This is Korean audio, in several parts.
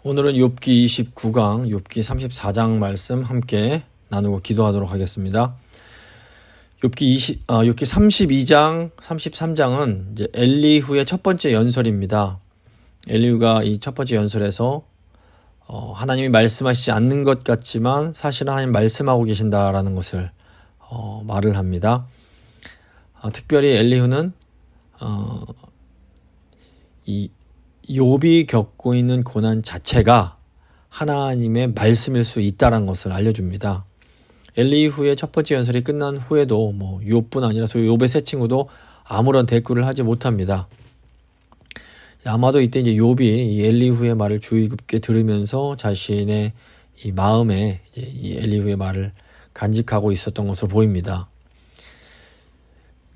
오늘은 욥기 29강, 욥기 34장 말씀 함께 나누고 기도하도록 하겠습니다. 욥기 32장, 33장은 이제 엘리후의 첫 번째 연설입니다. 엘리후가 이 첫 번째 연설에서 하나님이 말씀하시지 않는 것 같지만 사실은 하나님 말씀하고 계신다라는 것을 말을 합니다. 특별히 엘리후는 이 욥이 겪고 있는 고난 자체가 하나님의 말씀일 수 있다는 것을 알려줍니다. 엘리후의 첫 번째 연설이 끝난 후에도 욥뿐 아니라 소위 욥의 세 친구도 아무런 대꾸를 하지 못합니다. 아마도 이때 이제 욥이 이 엘리후의 말을 주의 깊게 들으면서 자신의 이 마음에 이 엘리후의 말을 간직하고 있었던 것으로 보입니다.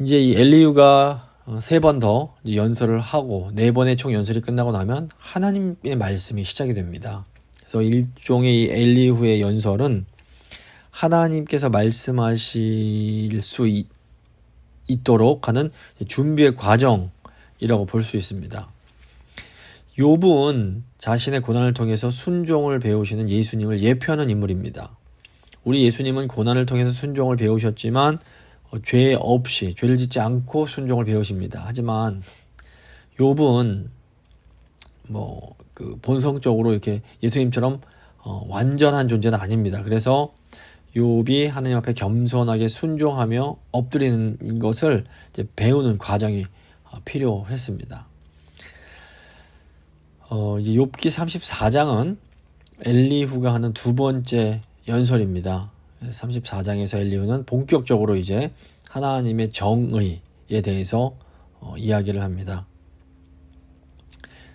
이제 이 엘리후가 세 번 더 연설을 하고 네 번의 총 연설이 끝나고 나면 하나님의 말씀이 시작이 됩니다. 그래서 일종의 이 엘리후의 연설은 하나님께서 말씀하실 수 있도록 하는 준비의 과정이라고 볼 수 있습니다. 욥은 자신의 고난을 통해서 순종을 배우시는 예수님을 예표하는 인물입니다. 우리 예수님은 고난을 통해서 순종을 배우셨지만 죄 없이, 죄를 짓지 않고 순종을 배우십니다. 하지만 욥은 본성적으로 이렇게 예수님처럼 완전한 존재는 아닙니다. 그래서 욥이 하나님 앞에 겸손하게 순종하며 엎드리는 것을 이제 배우는 과정이 필요했습니다. 이제 욥기 34장은 엘리후가 하는 두 번째 연설입니다. 34장에서 엘리후는 본격적으로 이제 하나님의 정의에 대해서 이야기를 합니다.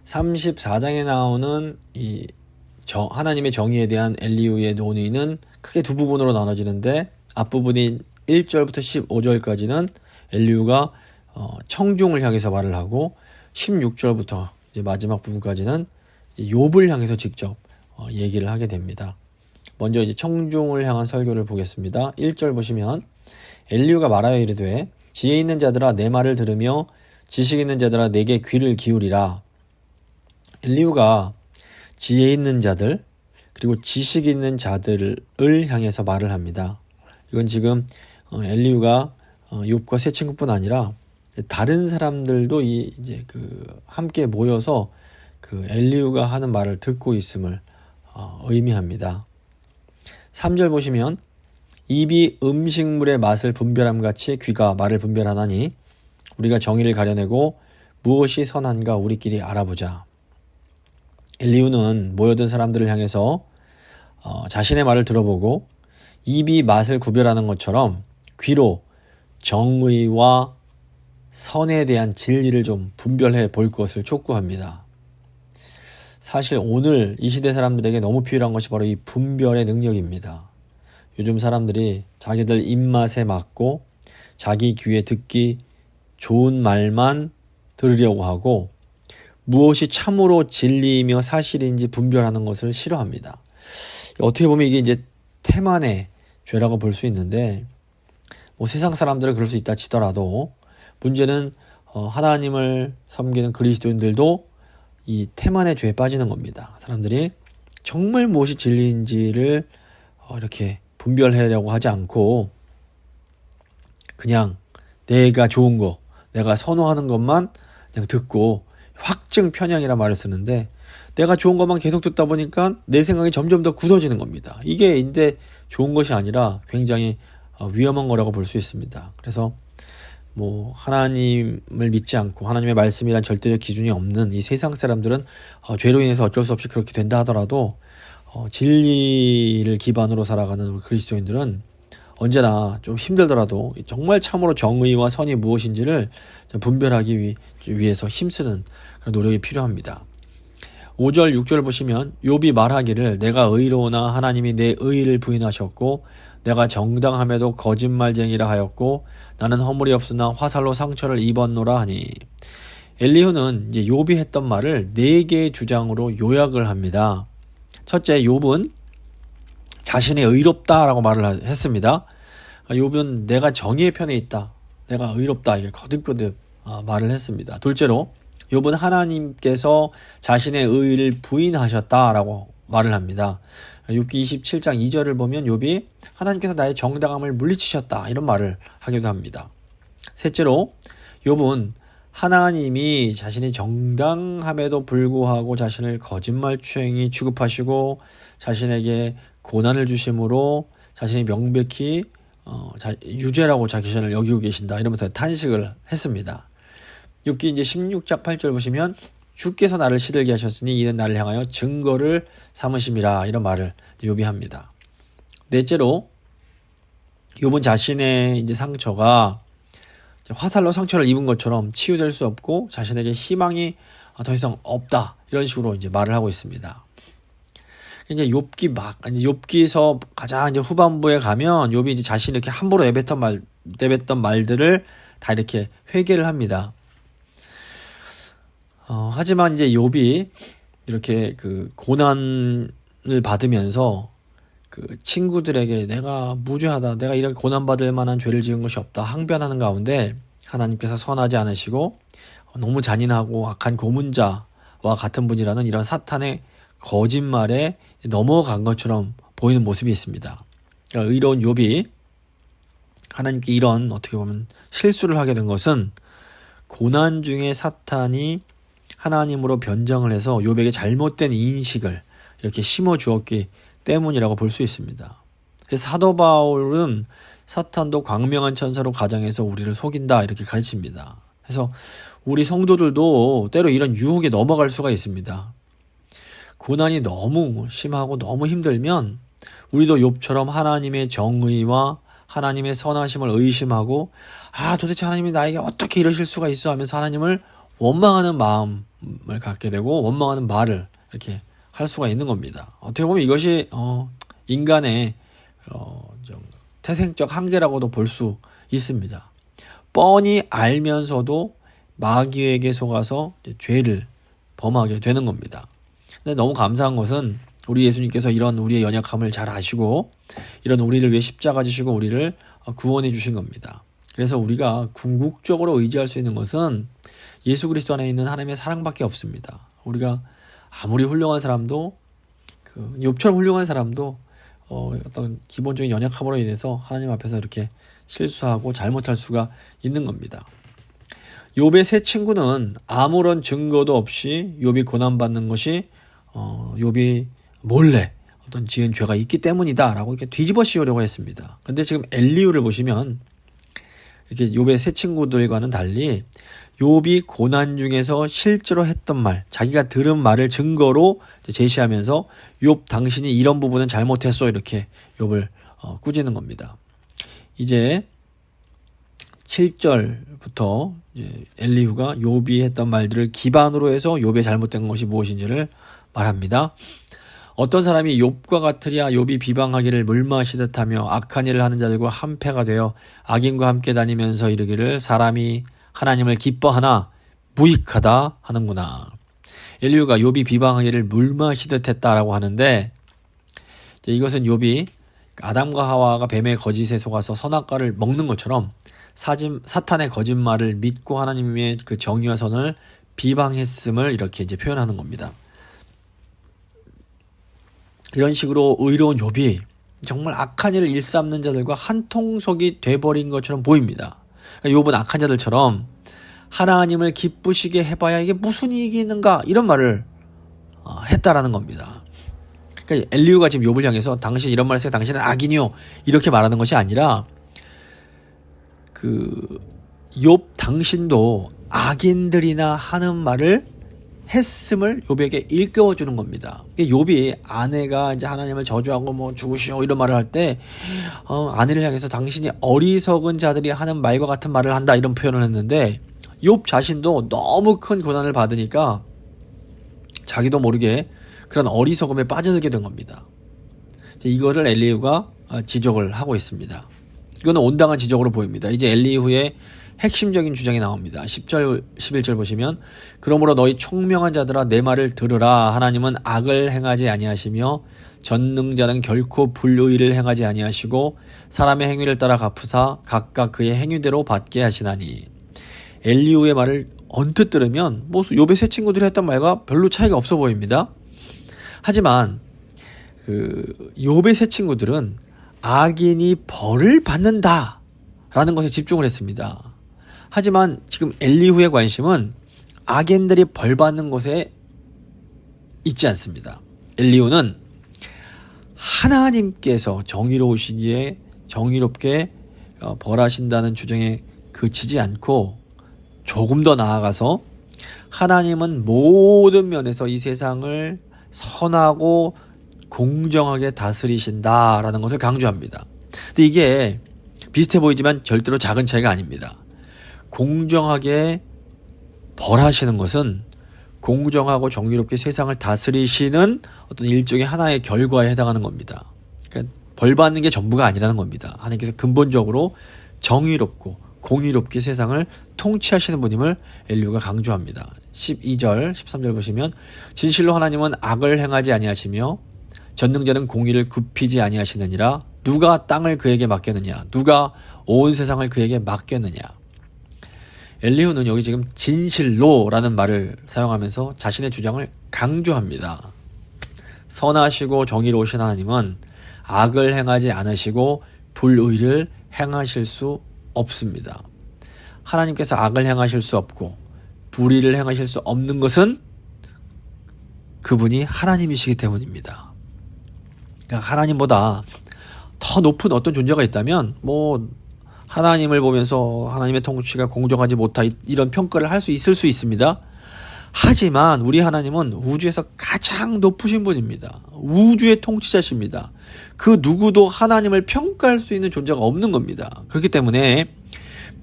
34장에 나오는 이 하나님의 정의에 대한 엘리후의 논의는 크게 두 부분으로 나눠지는데 앞부분인 1절부터 15절까지는 엘리후가 청중을 향해서 말을 하고 16절부터 이제 마지막 부분까지는 욥을 향해서 직접 얘기를 하게 됩니다. 먼저 이제 청중을 향한 설교를 보겠습니다. 1절 보시면 엘리후가 말하여 이르되 지혜 있는 자들아 내 말을 들으며 지식 있는 자들아 내게 귀를 기울이라. 엘리후가 지혜 있는 자들 그리고 지식 있는 자들을 향해서 말을 합니다. 이건 지금 엘리후가 욥과 세 친구뿐 아니라 다른 사람들도 이제 함께 모여서 엘리후가 하는 말을 듣고 있음을 의미합니다. 3절 보시면 입이 음식물의 맛을 분별함 같이 귀가 말을 분별하나니 우리가 정의를 가려내고 무엇이 선한가 우리끼리 알아보자. 엘리후는 모여든 사람들을 향해서 자신의 말을 들어보고 입이 맛을 구별하는 것처럼 귀로 정의와 선에 대한 진리를 좀 분별해 볼 것을 촉구합니다. 사실 오늘 이 시대 사람들에게 너무 필요한 것이 바로 이 분별의 능력입니다. 요즘 사람들이 자기들 입맛에 맞고 자기 귀에 듣기 좋은 말만 들으려고 하고 무엇이 참으로 진리이며 사실인지 분별하는 것을 싫어합니다. 어떻게 보면 이게 이제 태만의 죄라고 볼 수 있는데 세상 사람들은 그럴 수 있다 치더라도 문제는 하나님을 섬기는 그리스도인들도 이 태만의 죄에 빠지는 겁니다. 사람들이 정말 무엇이 진리인지를 이렇게 분별하려고 하지 않고 그냥 내가 좋은 거, 내가 선호하는 것만 그냥 듣고 확증 편향이라 말을 쓰는데 내가 좋은 것만 계속 듣다 보니까 내 생각이 점점 더 굳어지는 겁니다. 이게 이제 좋은 것이 아니라 굉장히 위험한 거라고 볼 수 있습니다. 그래서 하나님을 믿지 않고 하나님의 말씀이란 절대적 기준이 없는 이 세상 사람들은 죄로 인해서 어쩔 수 없이 그렇게 된다 하더라도 진리를 기반으로 살아가는 우리 그리스도인들은 언제나 좀 힘들더라도 정말 참으로 정의와 선이 무엇인지를 분별하기 위해서 힘쓰는 그런 노력이 필요합니다. 5절 6절 보시면 욥이 말하기를 내가 의로우나 하나님이 내 의를 부인하셨고 내가 정당함에도 거짓말쟁이라 하였고 나는 허물이 없으나 화살로 상처를 입었노라 하니. 엘리후는 이제 욥이 했던 말을 4개의 주장으로 요약을 합니다. 첫째, 욥은 자신이 의롭다라고 말을 했습니다. 욥은 내가 정의의 편에 있다, 내가 의롭다 이게 거듭거듭 말을 했습니다. 둘째로 욥은 하나님께서 자신의 의의를 부인하셨다라고 말을 합니다. 욥기 27장 2절을 보면 욥이 하나님께서 나의 정당함을 물리치셨다 이런 말을 하기도 합니다. 셋째로 욥은 하나님이 자신이 정당함에도 불구하고 자신을 거짓말추행이 취급하시고 자신에게 고난을 주심으로 자신이 명백히 유죄라고 자신을 여기고 계신다 이러면서 탄식을 했습니다. 욥기 이제 16장 8절 보시면 주께서 나를 시들게 하셨으니 이는 나를 향하여 증거를 삼으심이라 이런 말을 욥이 합니다. 넷째로 욥은 자신의 이제 상처가 화살로 상처를 입은 것처럼 치유될 수 없고 자신에게 희망이 더 이상 없다 이런 식으로 이제 말을 하고 있습니다. 이제 욥기서 가장 이제 후반부에 가면 욥이 이제 자신이 이렇게 함부로 내뱉던 말들을 다 이렇게 회개를 합니다. 하지만 이제 욥이 이렇게 그 고난을 받으면서 그 친구들에게 내가 무죄하다, 내가 이렇게 고난받을 만한 죄를 지은 것이 없다 항변하는 가운데 하나님께서 선하지 않으시고 너무 잔인하고 악한 고문자와 같은 분이라는 이런 사탄의 거짓말에 넘어간 것처럼 보이는 모습이 있습니다. 그러니까 의로운 욥이 하나님께 이런 어떻게 보면 실수를 하게 된 것은 고난 중에 사탄이 하나님으로 변장을 해서 욥에게 잘못된 인식을 이렇게 심어주었기 때문이라고 볼 수 있습니다. 그래서 사도 바울은 사탄도 광명한 천사로 가장해서 우리를 속인다 이렇게 가르칩니다. 그래서 우리 성도들도 때로 이런 유혹에 넘어갈 수가 있습니다. 고난이 너무 심하고 너무 힘들면 우리도 욥처럼 하나님의 정의와 하나님의 선하심을 의심하고 도대체 하나님이 나에게 어떻게 이러실 수가 있어 하면서 하나님을 원망하는 마음을 갖게 되고 원망하는 말을 이렇게 할 수가 있는 겁니다. 어떻게 보면 이것이 인간의 좀 태생적 한계라고도 볼 수 있습니다. 뻔히 알면서도 마귀에게 속아서 죄를 범하게 되는 겁니다. 근데 너무 감사한 것은 우리 예수님께서 이런 우리의 연약함을 잘 아시고 이런 우리를 위해 십자가 지시고 우리를 구원해 주신 겁니다. 그래서 우리가 궁극적으로 의지할 수 있는 것은 예수 그리스도 안에 있는 하나님의 사랑밖에 없습니다. 우리가 아무리 훌륭한 사람도 욥처럼 훌륭한 사람도 어떤 기본적인 연약함으로 인해서 하나님 앞에서 이렇게 실수하고 잘못할 수가 있는 겁니다. 욥의 세 친구는 아무런 증거도 없이 욥이 고난받는 것이 욥이 몰래 어떤 지은 죄가 있기 때문이다 라고 이렇게 뒤집어 씌우려고 했습니다. 근데 지금 엘리후를 보시면 이렇게 욥의 세 친구들과는 달리 욥이 고난 중에서 실제로 했던 말, 자기가 들은 말을 증거로 제시하면서 욥 당신이 이런 부분은 잘못했어 이렇게 욥을 꾸짖는 겁니다. 이제 7절부터 이제 엘리후가 욥이 했던 말들을 기반으로 해서 욥의 잘못된 것이 무엇인지를 말합니다. 어떤 사람이 욥과 같으랴 욥이 비방하기를 물 마시듯 하며 악한 일을 하는 자들과 한패가 되어 악인과 함께 다니면서 이르기를 사람이 하나님을 기뻐하나 무익하다 하는구나. 엘리후가 욥이 비방하기를 물 마시듯 했다라고 하는데 이제 이것은 욥이 아담과 하와가 뱀의 거짓에 속아서 선악과를 먹는 것처럼 사탄의 거짓말을 믿고 하나님의 그 정의와 선을 비방했음을 이렇게 이제 표현하는 겁니다. 이런 식으로 의로운 욥이 정말 악한 일을 일삼는 자들과 한통속이 돼버린 것처럼 보입니다. 욥은 악한 자들처럼 하나님을 기쁘시게 해봐야 이게 무슨 이익이 있는가 이런 말을 했다라는 겁니다. 그러니까 엘리후가 지금 욥을 향해서 당신 이런 말을 해서 당신은 악인이요 이렇게 말하는 것이 아니라 욥 당신도 악인들이나 하는 말을 했음을 욥에게 일깨워주는 겁니다. 욥이 아내가 이제 하나님을 저주하고 뭐 죽으시오 이런 말을 할 때 아내를 향해서 당신이 어리석은 자들이 하는 말과 같은 말을 한다 이런 표현을 했는데 욥 자신도 너무 큰 고난을 받으니까 자기도 모르게 그런 어리석음에 빠져들게 된 겁니다. 이거를 엘리후가 지적을 하고 있습니다. 이거는 온당한 지적으로 보입니다. 이제 엘리후의 핵심적인 주장이 나옵니다. 10절, 11절 보시면 그러므로 너희 총명한 자들아 내 말을 들으라. 하나님은 악을 행하지 아니하시며 전능자는 결코 불의를 행하지 아니하시고 사람의 행위를 따라 갚으사 각각 그의 행위대로 받게 하시나니. 엘리후의 말을 언뜻 들으면 뭐 욥의 세 친구들이 했던 말과 별로 차이가 없어 보입니다. 하지만 그 욥의 세 친구들은 악인이 벌을 받는다라는 것에 집중을 했습니다. 하지만 지금 엘리후의 관심은 악인들이 벌 받는 것에 있지 않습니다. 엘리후는 하나님께서 정의로우시기에 정의롭게 벌하신다는 주장에 그치지 않고 조금 더 나아가서 하나님은 모든 면에서 이 세상을 선하고 공정하게 다스리신다라는 것을 강조합니다. 근데 이게 비슷해 보이지만 절대로 작은 차이가 아닙니다. 공정하게 벌하시는 것은 공정하고 정의롭게 세상을 다스리시는 어떤 일종의 하나의 결과에 해당하는 겁니다. 그러니까 벌 받는 게 전부가 아니라는 겁니다. 하나님께서 근본적으로 정의롭고 공의롭게 세상을 통치하시는 분임을 엘리후가 강조합니다. 12절, 13절 보시면 진실로 하나님은 악을 행하지 아니하시며 전능자는 공의를 굽히지 아니하시느니라. 누가 땅을 그에게 맡겼느냐? 누가 온 세상을 그에게 맡겼느냐? 엘리후는 여기 지금 진실로라는 말을 사용하면서 자신의 주장을 강조합니다. 선하시고 정의로우신 하나님은 악을 행하지 않으시고 불의를 행하실 수 없습니다. 하나님께서 악을 행하실 수 없고 불의를 행하실 수 없는 것은 그분이 하나님이시기 때문입니다. 그러니까 하나님보다 더 높은 어떤 존재가 있다면 뭐 하나님을 보면서 하나님의 통치가 공정하지 못하 이런 평가를 할 수 있을 수 있습니다. 하지만 우리 하나님은 우주에서 가장 높으신 분입니다. 우주의 통치자십니다. 그 누구도 하나님을 평가할 수 있는 존재가 없는 겁니다. 그렇기 때문에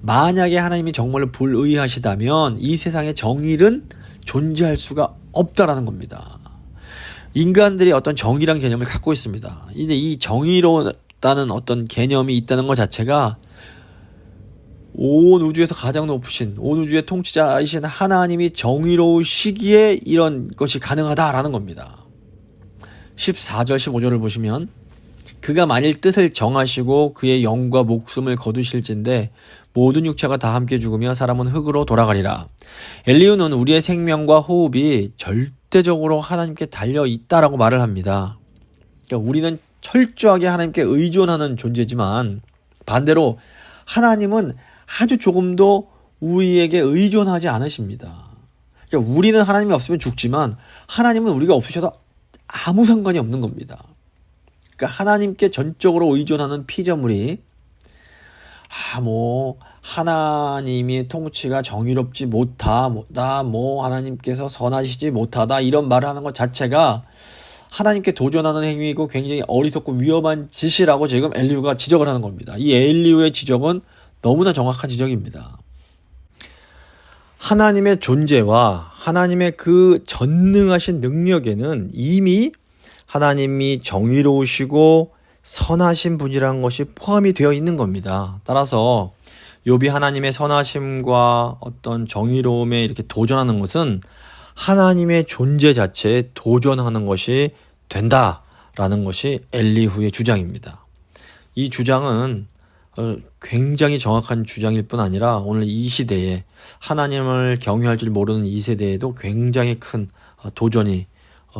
만약에 하나님이 정말로 불의하시다면 이 세상에 정의는 존재할 수가 없다라는 겁니다. 인간들이 어떤 정의란 개념을 갖고 있습니다. 근데 이 정의로다는 어떤 개념이 있다는 것 자체가 온 우주에서 가장 높으신 온 우주의 통치자이신 하나님이 정의로우시기에 이런 것이 가능하다라는 겁니다. 14절 15절을 보시면 그가 만일 뜻을 정하시고 그의 영과 목숨을 거두실진데 모든 육체가 다 함께 죽으며 사람은 흙으로 돌아가리라. 엘리후는 우리의 생명과 호흡이 절대적으로 하나님께 달려 있다라고 말을 합니다. 그러니까 우리는 철저하게 하나님께 의존하는 존재지만 반대로 하나님은 아주 조금도 우리에게 의존하지 않으십니다. 그러니까 우리는 하나님이 없으면 죽지만 하나님은 우리가 없으셔도 아무 상관이 없는 겁니다. 그러니까 하나님께 전적으로 의존하는 피조물이 하나님의 통치가 정의롭지 못하다, 하나님께서 선하시지 못하다 이런 말을 하는 것 자체가 하나님께 도전하는 행위이고 굉장히 어리석고 위험한 짓이라고 지금 엘리후가 지적을 하는 겁니다. 이 엘리후의 지적은 너무나 정확한 지적입니다. 하나님의 존재와 하나님의 그 전능하신 능력에는 이미 하나님이 정의로우시고 선하신 분이라는 것이 포함이 되어 있는 겁니다. 따라서 욥이 하나님의 선하심과 어떤 정의로움에 이렇게 도전하는 것은 하나님의 존재 자체에 도전하는 것이 된다라는 것이 엘리후의 주장입니다. 이 주장은 굉장히 정확한 주장일 뿐 아니라 오늘 이 시대에 하나님을 경외할 줄 모르는 이 세대에도 굉장히 큰 도전이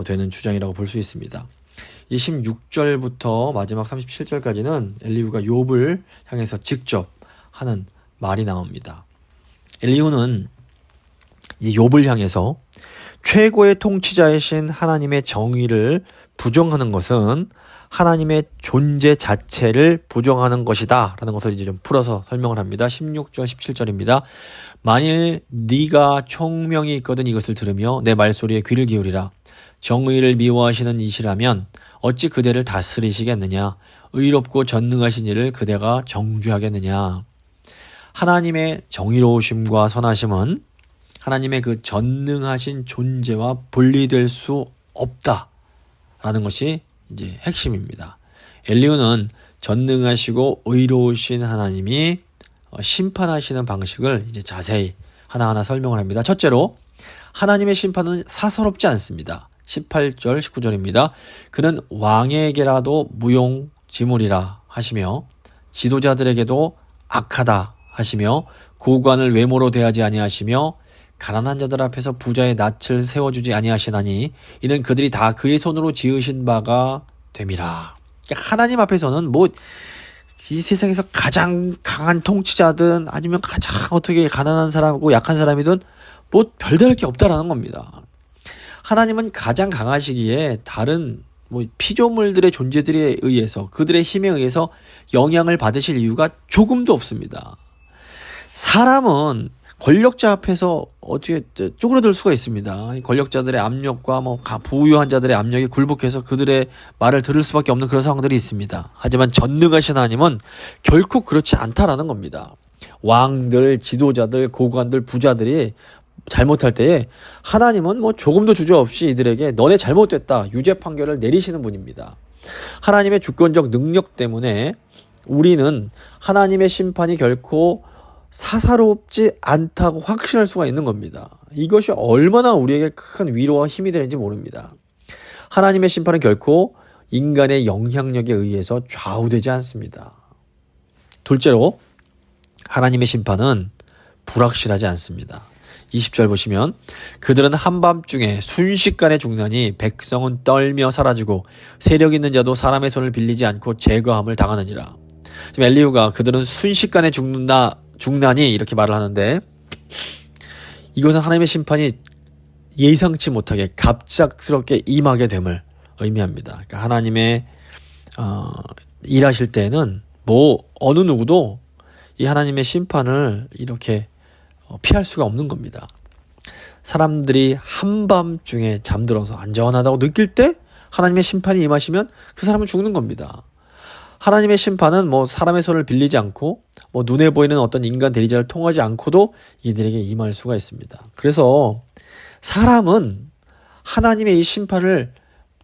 되는 주장이라고 볼 수 있습니다. 이 16절부터 마지막 37절까지는 엘리후가 욥을 향해서 직접 하는 말이 나옵니다. 엘리후는 이 욥을 향해서 최고의 통치자이신 하나님의 정의를 부정하는 것은 하나님의 존재 자체를 부정하는 것이다 라는 것을 이제 좀 풀어서 설명을 합니다. 16절 17절입니다. 만일 네가 총명이 있거든 이것을 들으며 내 말소리에 귀를 기울이라. 정의를 미워하시는 이시라면 어찌 그대를 다스리시겠느냐. 의롭고 전능하신 이를 그대가 정죄하겠느냐. 하나님의 정의로우심과 선하심은 하나님의 그 전능하신 존재와 분리될 수 없다라는 것이 이제 핵심입니다. 엘리후는 전능하시고 의로우신 하나님이 심판하시는 방식을 이제 자세히 하나하나 설명을 합니다. 첫째로 하나님의 심판은 사서롭지 않습니다. 18절 19절입니다. 그는 왕에게라도 무용지물이라 하시며 지도자들에게도 악하다 하시며 고관을 외모로 대하지 아니하시며 가난한 자들 앞에서 부자의 낯을 세워주지 아니하시나니 이는 그들이 다 그의 손으로 지으신 바가 됨이라. 그러니까 하나님 앞에서는 뭐 이 세상에서 가장 강한 통치자든 아니면 가장 어떻게 가난한 사람이고 약한 사람이든 뭐 별다를 게 없다라는 겁니다. 하나님은 가장 강하시기에 다른 뭐 피조물들의 존재들에 의해서 그들의 힘에 의해서 영향을 받으실 이유가 조금도 없습니다. 사람은 권력자 앞에서 어떻게 쪼그라들 수가 있습니다. 권력자들의 압력과 뭐 부유한 자들의 압력에 굴복해서 그들의 말을 들을 수밖에 없는 그런 상황들이 있습니다. 하지만 전능하신 하나님은 결코 그렇지 않다라는 겁니다. 왕들, 지도자들, 고관들, 부자들이 잘못할 때에 하나님은 뭐 조금도 주저없이 이들에게 너네 잘못됐다 유죄 판결을 내리시는 분입니다. 하나님의 주권적 능력 때문에 우리는 하나님의 심판이 결코 사사롭지 않다고 확신할 수가 있는 겁니다. 이것이 얼마나 우리에게 큰 위로와 힘이 되는지 모릅니다. 하나님의 심판은 결코 인간의 영향력에 의해서 좌우되지 않습니다. 둘째로 하나님의 심판은 불확실하지 않습니다. 20절 보시면 그들은 한밤중에 순식간에 죽나니 백성은 떨며 사라지고 세력 있는 자도 사람의 손을 빌리지 않고 제거함을 당하느니라. 지금 엘리후가 그들은 순식간에 죽나니 이렇게 말을 하는데 이것은 하나님의 심판이 예상치 못하게 갑작스럽게 임하게 됨을 의미합니다. 그러니까 하나님의 일하실 때에는 뭐 어느 누구도 이 하나님의 심판을 이렇게 피할 수가 없는 겁니다. 사람들이 한밤중에 잠들어서 안전하다고 느낄 때 하나님의 심판이 임하시면 그 사람은 죽는 겁니다. 하나님의 심판은 뭐 사람의 손을 빌리지 않고 뭐 눈에 보이는 어떤 인간 대리자를 통하지 않고도 이들에게 임할 수가 있습니다. 그래서 사람은 하나님의 이 심판을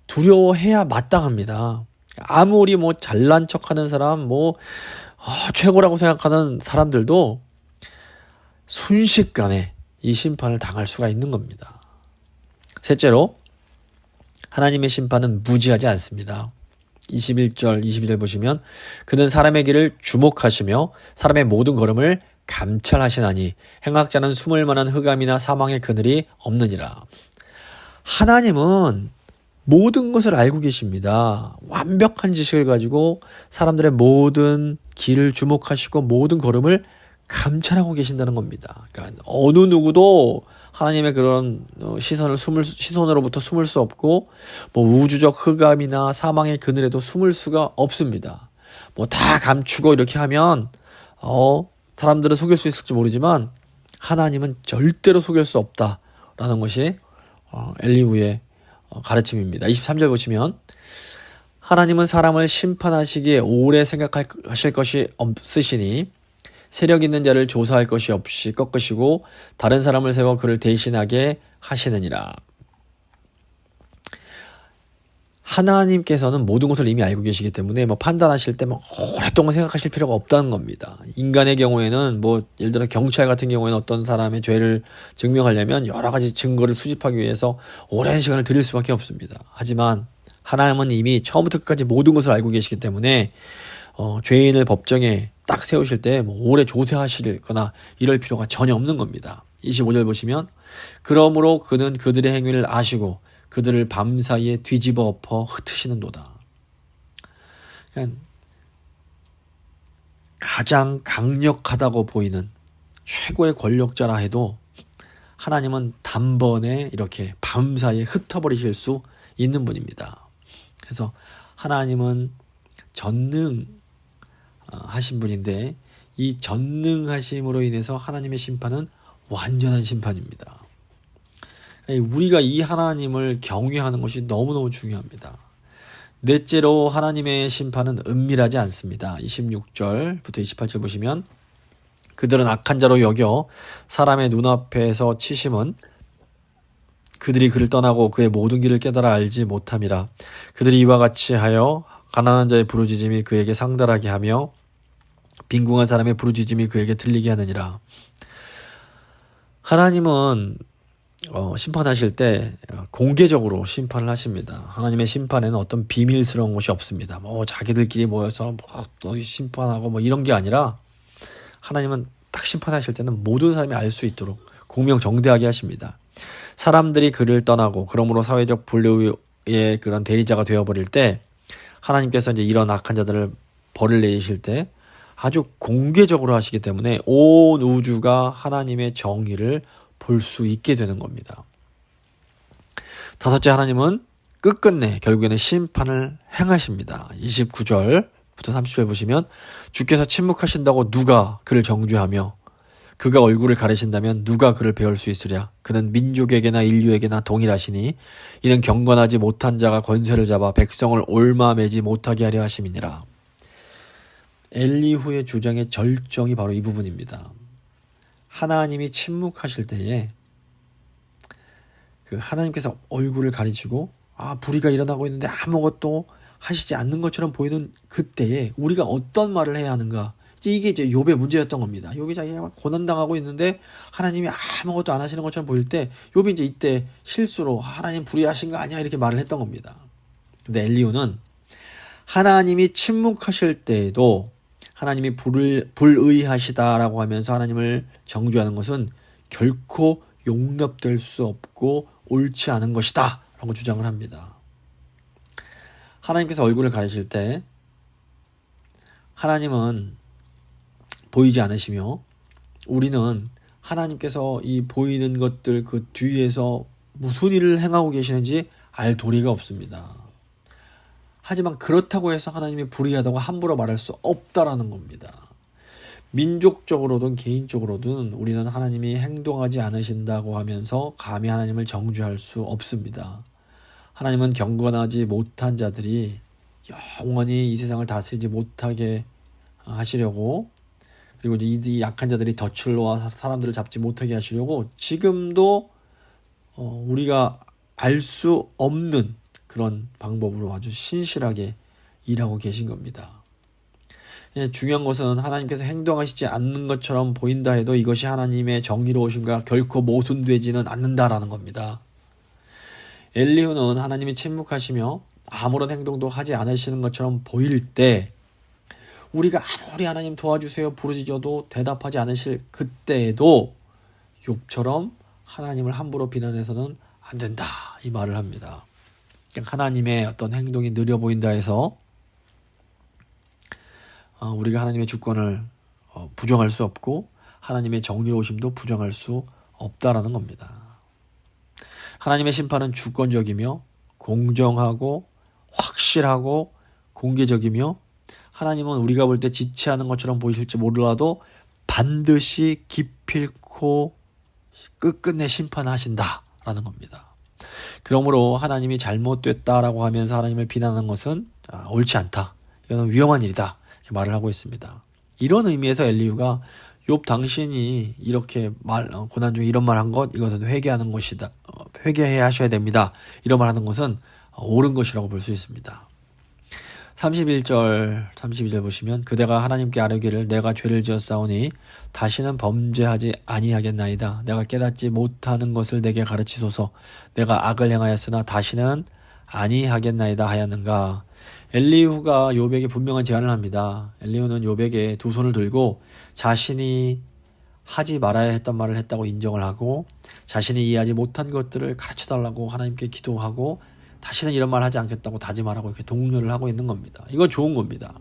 두려워해야 마땅합니다. 아무리 뭐 잘난 척하는 사람, 뭐 최고라고 생각하는 사람들도 순식간에 이 심판을 당할 수가 있는 겁니다. 셋째로 하나님의 심판은 무지하지 않습니다. 21절, 22절 보시면 그는 사람의 길을 주목하시며 사람의 모든 걸음을 감찰하시나니 행악자는 숨을 만한 흑암이나 사망의 그늘이 없느니라. 하나님은 모든 것을 알고 계십니다. 완벽한 지식을 가지고 사람들의 모든 길을 주목하시고 모든 걸음을 감찰하고 계신다는 겁니다. 그러니까 어느 누구도 하나님의 그런 시선으로부터 숨을 수 없고 뭐 우주적 흑암이나 사망의 그늘에도 숨을 수가 없습니다. 뭐 다 감추고 이렇게 하면 사람들은 속일 수 있을지 모르지만 하나님은 절대로 속일 수 없다라는 것이 엘리후의 가르침입니다. 23절 보시면 하나님은 사람을 심판하시기에 오래 생각하실 것이 없으시니 세력 있는 자를 조사할 것이 없이 꺾으시고 다른 사람을 세워 그를 대신하게 하시느니라. 하나님께서는 모든 것을 이미 알고 계시기 때문에 뭐 판단하실 때 막 오랫동안 생각하실 필요가 없다는 겁니다. 인간의 경우에는 뭐 예를 들어 경찰 같은 경우에는 어떤 사람의 죄를 증명하려면 여러 가지 증거를 수집하기 위해서 오랜 시간을 들일 수밖에 없습니다. 하지만 하나님은 이미 처음부터 끝까지 모든 것을 알고 계시기 때문에 죄인을 법정에 딱 세우실 때 뭐 오래 조사하시거나 이럴 필요가 전혀 없는 겁니다. 25절 보시면 그러므로 그는 그들의 행위를 아시고 그들을 밤사이에 뒤집어 엎어 흩으시는도다. 그러니까 가장 강력하다고 보이는 최고의 권력자라 해도 하나님은 단번에 이렇게 밤사이에 흩어버리실 수 있는 분입니다. 그래서 하나님은 전능하신 분인데 이 전능하심으로 인해서 하나님의 심판은 완전한 심판입니다. 우리가 이 하나님을 경외하는 것이 너무너무 중요합니다. 넷째로 하나님의 심판은 은밀하지 않습니다. 26절부터 28절 보시면 그들은 악한 자로 여겨 사람의 눈앞에서 치심은 그들이 그를 떠나고 그의 모든 길을 깨달아 알지 못함이라. 그들이 이와 같이 하여 가난한 자의 부르짖음이 그에게 상달하게 하며 빈궁한 사람의 부르짖음이 그에게 들리게 하느니라. 하나님은 심판하실 때 공개적으로 심판을 하십니다. 하나님의 심판에는 어떤 비밀스러운 것이 없습니다. 뭐 자기들끼리 모여서 뭐 심판하고 뭐 이런 게 아니라 하나님은 딱 심판하실 때는 모든 사람이 알 수 있도록 공명정대하게 하십니다. 사람들이 그를 떠나고 그러므로 사회적 분류의 그런 대리자가 되어버릴 때 하나님께서 이제 이런 악한 자들을 벌을 내리실 때 아주 공개적으로 하시기 때문에 온 우주가 하나님의 정의를 볼 수 있게 되는 겁니다. 다섯째, 하나님은 끝끝내 결국에는 심판을 행하십니다. 29절부터 30절 보시면 주께서 침묵하신다고 누가 그를 정죄하며 그가 얼굴을 가리신다면 누가 그를 배울 수 있으랴. 그는 민족에게나 인류에게나 동일하시니 이는 경건하지 못한 자가 권세를 잡아 백성을 옳마매지 못하게 하려 하심이니라. 엘리후의 주장의 절정이 바로 이 부분입니다. 하나님이 침묵하실 때에 그 하나님께서 얼굴을 가리시고 불의가 일어나고 있는데 아무것도 하시지 않는 것처럼 보이는 그때에 우리가 어떤 말을 해야 하는가. 이게 이제 욥의 문제였던 겁니다. 욥이 자기가 고난당하고 있는데 하나님이 아무것도 안 하시는 것처럼 보일 때 욥이 이제 이때 실수로 하나님 불의하신 거 아니야 이렇게 말을 했던 겁니다. 근데 엘리후는 하나님이 침묵하실 때에도 하나님이 불의하시다라고 하면서 하나님을 정죄하는 것은 결코 용납될 수 없고 옳지 않은 것이다 라고 주장을 합니다. 하나님께서 얼굴을 가리실 때 하나님은 보이지 않으시며 우리는 하나님께서 이 보이는 것들 그 뒤에서 무슨 일을 행하고 계시는지 알 도리가 없습니다. 하지만 그렇다고 해서 하나님이 불의하다고 함부로 말할 수 없다라는 겁니다. 민족적으로든 개인적으로든 우리는 하나님이 행동하지 않으신다고 하면서 감히 하나님을 정죄할 수 없습니다. 하나님은 경건하지 못한 자들이 영원히 이 세상을 다스리지 못하게 하시려고 그리고 이제 이 약한 자들이 덫을 놓아 사람들을 잡지 못하게 하시려고 지금도 우리가 알 수 없는 그런 방법으로 아주 신실하게 일하고 계신 겁니다. 중요한 것은 하나님께서 행동하시지 않는 것처럼 보인다 해도 이것이 하나님의 정의로우심과 결코 모순되지는 않는다라는 겁니다. 엘리후는 하나님이 침묵하시며 아무런 행동도 하지 않으시는 것처럼 보일 때 우리가 아무리 하나님 도와주세요 부르짖어도 대답하지 않으실 그때에도 욥처럼 하나님을 함부로 비난해서는 안 된다 이 말을 합니다. 하나님의 어떤 행동이 느려 보인다 해서 우리가 하나님의 주권을 부정할 수 없고 하나님의 정의로우심도 부정할 수 없다라는 겁니다. 하나님의 심판은 주권적이며 공정하고 확실하고 공개적이며 하나님은 우리가 볼 때 지체하는 것처럼 보이실지 몰라도 반드시 기필코 끝끝내 심판하신다라는 겁니다. 그러므로 하나님이 잘못됐다라고 하면서 하나님을 비난하는 것은 옳지 않다. 이거는 위험한 일이다. 이렇게 말을 하고 있습니다. 이런 의미에서 엘리후가 욥 당신이 이렇게 고난 중에 이런 말 한 것 이것은 회개하는 것이다. 회개해야 하셔야 됩니다. 이런 말 하는 것은 옳은 것이라고 볼 수 있습니다. 31절 32절 보시면 그대가 하나님께 아뢰기를 내가 죄를 지었사오니 다시는 범죄하지 아니하겠나이다. 내가 깨닫지 못하는 것을 내게 가르치소서. 내가 악을 행하였으나 다시는 아니하겠나이다 하였는가. 엘리후가 욥에게 분명한 제안을 합니다. 엘리후는 욥에게 두 손을 들고 자신이 하지 말아야 했던 말을 했다고 인정을 하고 자신이 이해하지 못한 것들을 가르쳐달라고 하나님께 기도하고 다시는 이런 말 하지 않겠다고 다짐하라고 이렇게 독려를 하고 있는 겁니다. 이거 좋은 겁니다.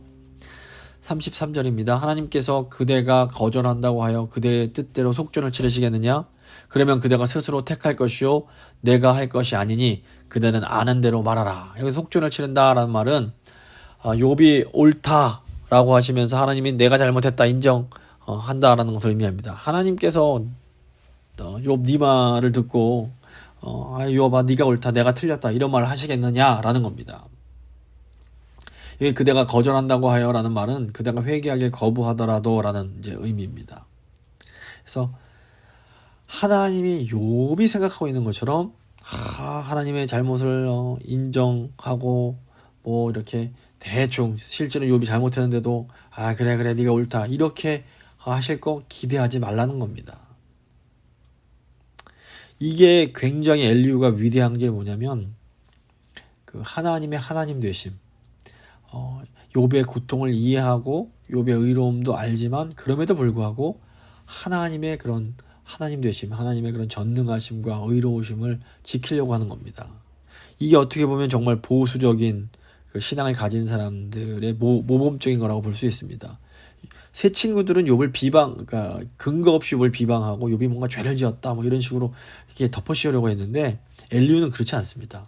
33절입니다. 하나님께서 그대가 거절한다고 하여 그대의 뜻대로 속전을 치르시겠느냐? 그러면 그대가 스스로 택할 것이요 내가 할 것이 아니니 그대는 아는 대로 말하라. 여기서 속전을 치른다라는 말은 욥이 옳다라고 하시면서 하나님이 내가 잘못했다 인정한다라는 것을 의미합니다. 하나님께서 욥 네 말을 듣고 욥아 네가 옳다 내가 틀렸다 이런 말을 하시겠느냐라는 겁니다. 여기 그대가 거절한다고 하여라는 말은 그대가 회개하길 거부하더라도 라는 이제 의미입니다. 그래서 하나님이 욥이 생각하고 있는 것처럼 하나님의 잘못을 인정하고 뭐 이렇게 대충 실제로 욥이 잘못했는데도 그래 네가 옳다 이렇게 하실 거 기대하지 말라는 겁니다. 이게 굉장히 엘리후가 위대한 게 뭐냐면 그 하나님의 하나님 되심. 욥의 고통을 이해하고 욥의 의로움도 알지만 그럼에도 불구하고 하나님의 그런 하나님 되심, 하나님의 그런 전능하심과 의로우심을 지키려고 하는 겁니다. 이게 어떻게 보면 정말 보수적인 그 신앙을 가진 사람들의 모범적인 거라고 볼 수 있습니다. 새 친구들은 욥을 그러니까 근거 없이 욥을 비방하고 욥이 뭔가 죄를 지었다 뭐 이런 식으로 이렇게 덮어씌우려고 했는데 엘리후는 그렇지 않습니다.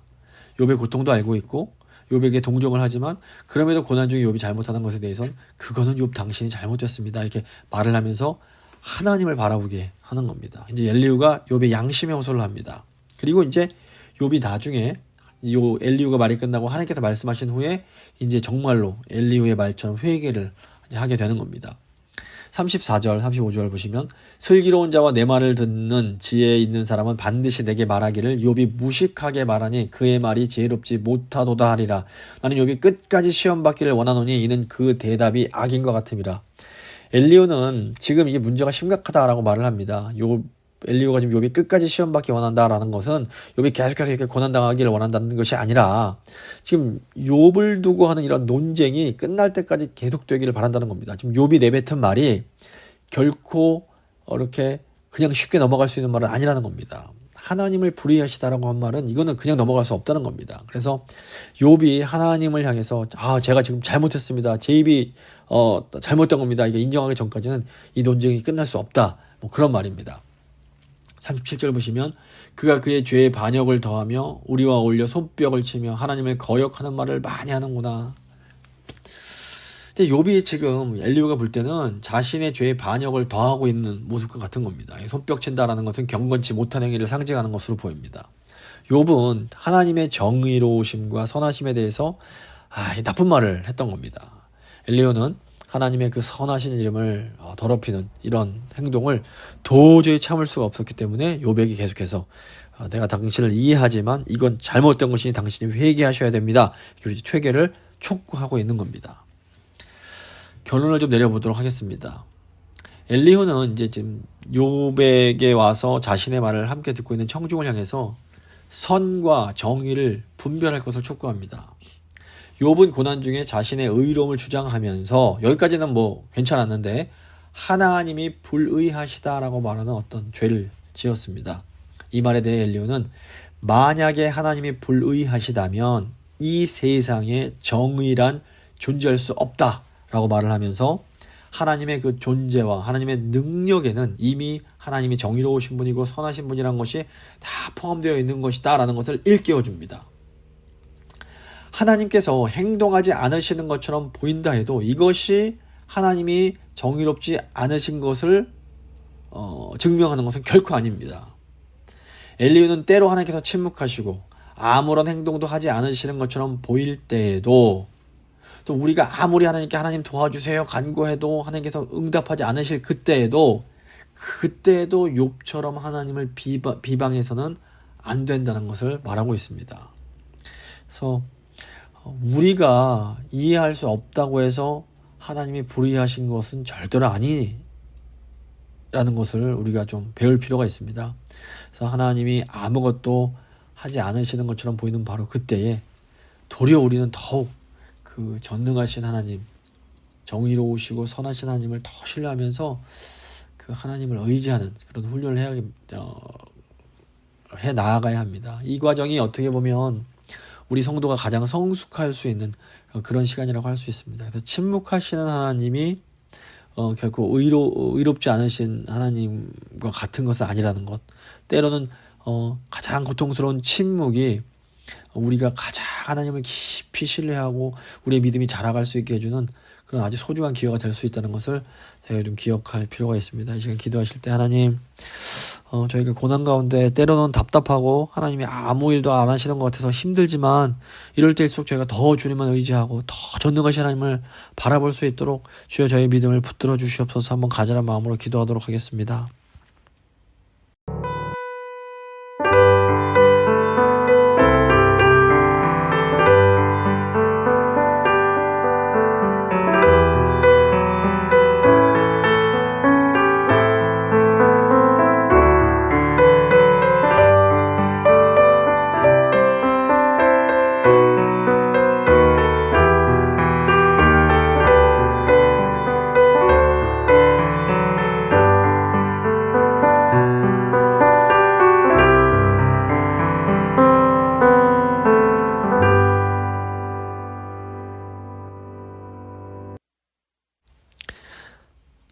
욥의 고통도 알고 있고 욥에게 동정을 하지만 그럼에도 고난 중에 욥이 잘못하는 것에 대해서는 그거는 욥 당신이 잘못했습니다. 이렇게 말을 하면서 하나님을 바라보게 하는 겁니다. 이제 엘리후가 욥의 양심에 호소를 합니다. 그리고 이제 욥이 나중에 요 엘리후가 말이 끝나고 하나님께서 말씀하신 후에 이제 정말로 엘리후의 말처럼 회개를 하게 되는 겁니다. 34절, 35절 보시면 슬기로운 자와 내 말을 듣는 지혜 있는 사람은 반드시 내게 말하기를 욥이 무식하게 말하니 그의 말이 지혜롭지 못하도다 하리라. 나는 욥이 끝까지 시험 받기를 원하노니 이는 그 대답이 악인 것 같음이라. 엘리후는 지금 이게 문제가 심각하다라고 말을 합니다. 엘리후가 지금 욥이 끝까지 시험 받기 원한다라는 것은 욥이 계속해서 이렇게 고난당하기를 원한다는 것이 아니라 지금 욥을 두고 하는 이런 논쟁이 끝날 때까지 계속되기를 바란다는 겁니다. 지금 욥이 내뱉은 말이 결코 이렇게 그냥 쉽게 넘어갈 수 있는 말은 아니라는 겁니다. 하나님을 불의하시다라고 한 말은 이거는 그냥 넘어갈 수 없다는 겁니다. 그래서 욥이 하나님을 향해서 제가 지금 잘못했습니다. 제 입이 잘못된 겁니다. 이게 인정하기 전까지는 이 논쟁이 끝날 수 없다. 뭐 그런 말입니다. 37절 보시면 그가 그의 죄의 반역을 더하며 우리와 어울려 손뼉을 치며 하나님을 거역하는 말을 많이 하는구나. 근데 욥이 지금 엘리후가 볼 때는 자신의 죄의 반역을 더하고 있는 모습과 같은 겁니다. 손뼉 친다라는 것은 경건치 못한 행위를 상징하는 것으로 보입니다. 욥은 하나님의 정의로우심과 선하심에 대해서 나쁜 말을 했던 겁니다. 엘리후는 하나님의 그 선하신 이름을 더럽히는 이런 행동을 도저히 참을 수가 없었기 때문에 욥에게 계속해서 내가 당신을 이해하지만 이건 잘못된 것이니 당신이 회개하셔야 됩니다. 그리고 회개를 촉구하고 있는 겁니다. 결론을 좀 내려보도록 하겠습니다. 엘리후는 이제 지금 욥에게 와서 자신의 말을 함께 듣고 있는 청중을 향해서 선과 정의를 분별할 것을 촉구합니다. 욥은 고난 중에 자신의 의로움을 주장하면서 여기까지는 뭐 괜찮았는데 하나님이 불의하시다라고 말하는 어떤 죄를 지었습니다. 이 말에 대해 엘리후는 만약에 하나님이 불의하시다면 이 세상에 정의란 존재할 수 없다라고 말을 하면서 하나님의 그 존재와 하나님의 능력에는 이미 하나님이 정의로우신 분이고 선하신 분이라는 것이 다 포함되어 있는 것이다 라는 것을 일깨워줍니다. 하나님께서 행동하지 않으시는 것처럼 보인다 해도 이것이 하나님이 정의롭지 않으신 것을 증명하는 것은 결코 아닙니다. 엘리후는 때로 하나님께서 침묵하시고 아무런 행동도 하지 않으시는 것처럼 보일 때에도 또 우리가 아무리 하나님께 하나님 도와주세요 간구해도 하나님께서 응답하지 않으실 그때에도 욥처럼 하나님을 비방해서는 안 된다는 것을 말하고 있습니다. 그래서 우리가 이해할 수 없다고 해서 하나님이 불의하신 것은 절대로 아니라는 것을 우리가 좀 배울 필요가 있습니다. 그래서 하나님이 아무것도 하지 않으시는 것처럼 보이는 바로 그때에 도리어 우리는 더욱 그 전능하신 하나님, 정의로우시고 선하신 하나님을 더 신뢰하면서 그 하나님을 의지하는 그런 훈련을 해 나아가야 합니다. 이 과정이 어떻게 보면 우리 성도가 가장 성숙할 수 있는 그런 시간이라고 할 수 있습니다. 그래서 침묵하시는 하나님이 결코 의롭지 않으신 하나님과 같은 것은 아니라는 것. 때로는 가장 고통스러운 침묵이 우리가 가장 하나님을 깊이 신뢰하고 우리의 믿음이 자라갈 수 있게 해주는 그런 아주 소중한 기회가 될 수 있다는 것을 저희가 좀 기억할 필요가 있습니다. 이 시간 기도하실 때 하나님 저희가 고난 가운데 때로는 답답하고 하나님이 아무 일도 안 하시는 것 같아서 힘들지만 이럴 때일수록 저희가 더 주님만 의지하고 더 전능하신 하나님을 바라볼 수 있도록 주여 저희 믿음을 붙들어 주시옵소서. 한번 간절한 마음으로 기도하도록 하겠습니다.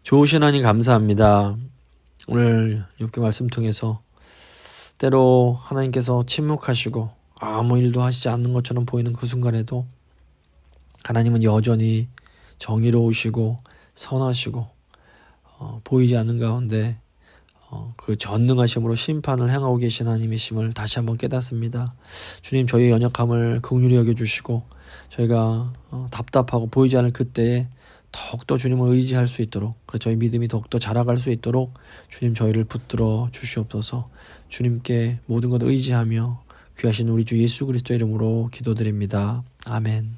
좋으신 하나님 감사합니다. 오늘 욥기 말씀 통해서 때로 하나님께서 침묵하시고 아무 일도 하시지 않는 것처럼 보이는 그 순간에도 하나님은 여전히 정의로우시고 선하시고 보이지 않는 가운데 그 전능하심으로 심판을 행하고 계신 하나님이심을 다시 한번 깨닫습니다. 주님, 저희의 연약함을 긍휼히 여겨주시고 저희가 답답하고 보이지 않을 그때에 더욱더 주님을 의지할 수 있도록, 그래서 저희 믿음이 더욱더 자라갈 수 있도록 주님 저희를 붙들어 주시옵소서. 주님께 모든 것 의지하며 귀하신 우리 주 예수 그리스도의 이름으로 기도드립니다. 아멘.